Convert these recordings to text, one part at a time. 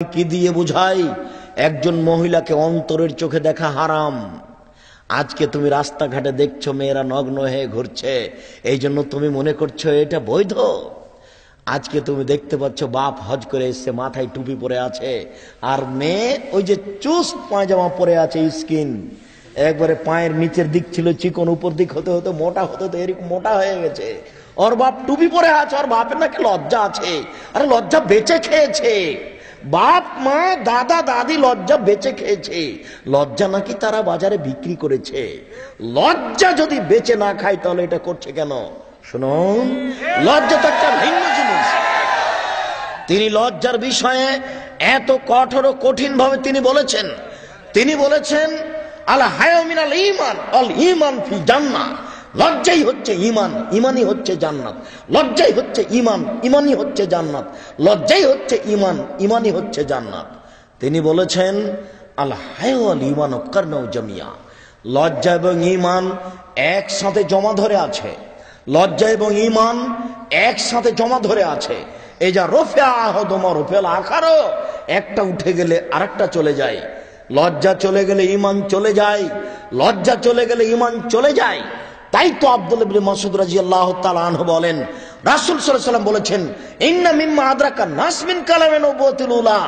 কি দিয়ে বুঝাই একজন মহিলাকে অন্তরের চোখে দেখা হারাম। আজকে তুমি রাস্তাঘাটে দেখছো মেয়েরা নগ্ন হয়ে ঘুরছে, এই জন্য তুমি মনে করছো এটা বৈধ। আজকে তুমি দেখতে পাচ্ছ বাপ হজ করে এসছে, মাথায় টুপি পরে আছে, আর মেয়ে ওই যে চুস্ট পায়জামা পরে আছে, স্কিন একবারে পায়ের নিচের দিক ছিল চিকন, উপর দিক হতে হতে মোটা হতে হতে এরকম মোটা হয়ে গেছে। ওর বাপ টুপি পরে আছে, ওর বাপের নাকি লজ্জা আছে। আরে লজ্জা বেঁচে খেয়েছে, বাপ মা দাদা দাদি লজ্জা বেঁচে খেয়েছে, লজ্জা নাকি তারা বাজারে বিক্রি করেছে। লজ্জা যদি বেঁচে না খায় তাহলে এটা করছে কেন? শুনুন, লজ্জা তো একটা ভিন্ন জিনিস। তিনি লজ্জার বিষয়ে এত কঠোর ও কঠিন ভাবে তিনি বলেছেন আল হায়া মিনাল ঈমান আল ঈমান ফি জান্নাহ। লজ্জাই হচ্ছে ঈমান, ঈমানই হচ্ছে জান্নাত। লজ্জাই হচ্ছে ঈমান, ঈমানই হচ্ছে জান্নাত। লজ্জাই হচ্ছে ঈমান, ঈমানই হচ্ছে জান্নাত। তিনি বলেছেন আল হায়া ওয়াল ঈমান কারনাউ জামিয়া। লজ্জা এবং ঈমান একসাথে জমা ধরে আছে। লজ্জা এবং ঈমান একসাথে জমা ধরে আছে। এই যা রফিয়া আহাদুমা রফিয়াল আখারো, একটা উঠে গেলে আরেকটা চলে যায়। লজ্জা চলে গেলে ঈমান চলে যায়, লজ্জা চলে গেলে ঈমান চলে যায়। তাই তো আব্দুল্লাহ ইবনে মাসউদ রাদিয়াল্লাহু তাআলা আনহু বলেন, রাসূল সাল্লাল্লাহু আলাইহি ওয়াসাল্লাম বলেছেন, ইন্না মিম্মা আদরাকা নাস মিন কালামে নবুওয়াতিল উলা।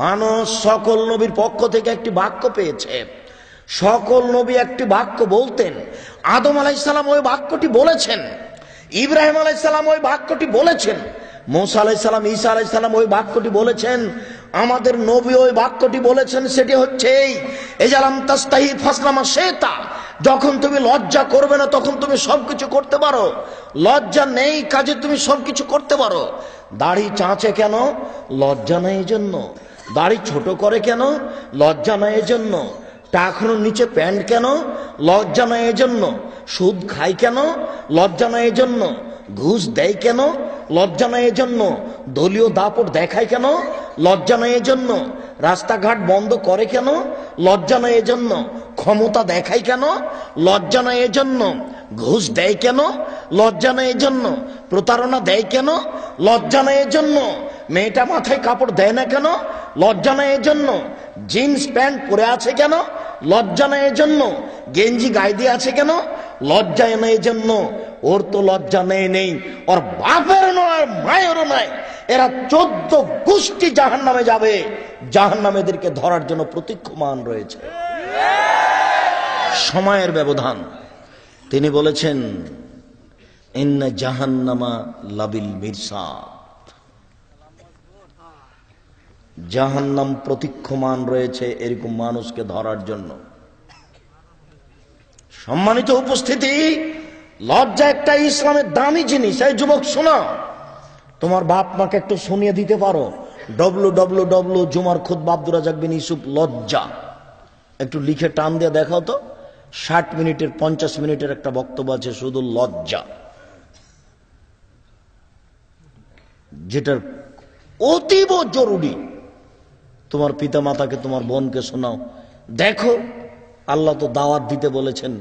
মানুষ সকল নবীর পক্ষ থেকে একটি বাক্য পেয়েছে। সকল নবী একটি বাক্য বলতেন। আদম আলাইহিস সালাম ওই বাক্যটি বলেছেন, ইব্রাহিম আলাইহিস সালাম ওই বাক্যটি বলেছেন, মুসা আলাইহিস সালাম, ঈসা আলাইহিস সালাম ওই বাক্যটি বলেছেন, আমাদের নবী ওই বাক্যটি বলেছেন। সেটি হচ্ছে এই জালাম তাস্তাহি ফাসলামা শেতা। যখন তুমি লজ্জা করবে না তখন তুমি সবকিছু করতে পারো। লজ্জা নেই কাজে তুমি সবকিছু করতে পারো। দাড়ি চাঁচে কেন? লজ্জা নেই এজন্য। দাড়ি ছোট করে কেন? লজ্জা নেই এজন্য। টাকনুর নিচে প্যান্ট কেন? লজ্জা নেই এজন্য। সুদ খায় কেন? লজ্জা নেই এজন্য। ঘুষ দেয় কেন? লজ্জা নেই এজন্য। দলীয় দাপট দেখায় কেন? লজ্জা নেই এজন্য। রাস্তাঘাট বন্ধ করে কেন? লজ্জা নেই এজন্য। ক্ষমতা দেখায় কেন? লজ্জা নেই এজন্য। ঘুষ দেয় কেন? লজ্জা নেই এজন্য। প্রতারণা দেয় কেন? লজ্জা নেই এজন্য। মেয়েটা মাথায় কাপড় দেয় না কেন? লজ্জা নেই এজন্য। জিন্স প্যান্ট পরে আছে কেন? লজ্জা নেই এজন্য। গেঞ্জি গায়ে দিয়ে আছে কেন? লজ্জা নেই এজন্য। ওর তো লজ্জা নেই, ওর বাপের নয়, মায়েরও নয়। এরা 14 গোষ্ঠী জাহান্নামে যাবে। জাহান্নামীদেরকে ধরার জন্য প্রতীক্ষমান রয়েছে। সময়ের ব্যবধান। তিনি বলেছেন ইন্না জাহান্নামা লাবিল মিরসাদ। জাহান্নাম প্রতীক্ষমান রয়েছে এরকম মানুষকে ধরার জন্য। সম্মানিত উপস্থিতি, লজ্জা একটা ইসলামের দামি জিনিস। এই যুবক শোনো, তোমার বাপ মাকে একটু শুনিয়ে দিতে পারো www জুমার খুতবা আব্দুর রাজ্জাক বিন ইউসুফ লজ্জা, একটু লিখে টান দিয়ে দেখাও তো। 60 মিনিটের 50 মিনিটের একটা বক্তব্য আছে শুধু লজ্জা, যেটার অতীব জরুরি। তোমার পিতা মাতাকে, তোমার বোনকে শোনাও, দেখো আল্লাহ তো দাওয়াত দিতে বলেছেন,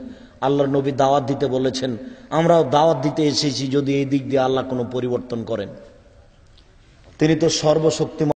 আল্লাহর নবী দাওয়াত দিতে বলেছেন, আমরাও দাওয়াত দিতে এসেছি যদি এই দিক দিয়ে আল্লাহ কোনো পরিবর্তন করেন। তিনি তো সর্বশক্তিমান।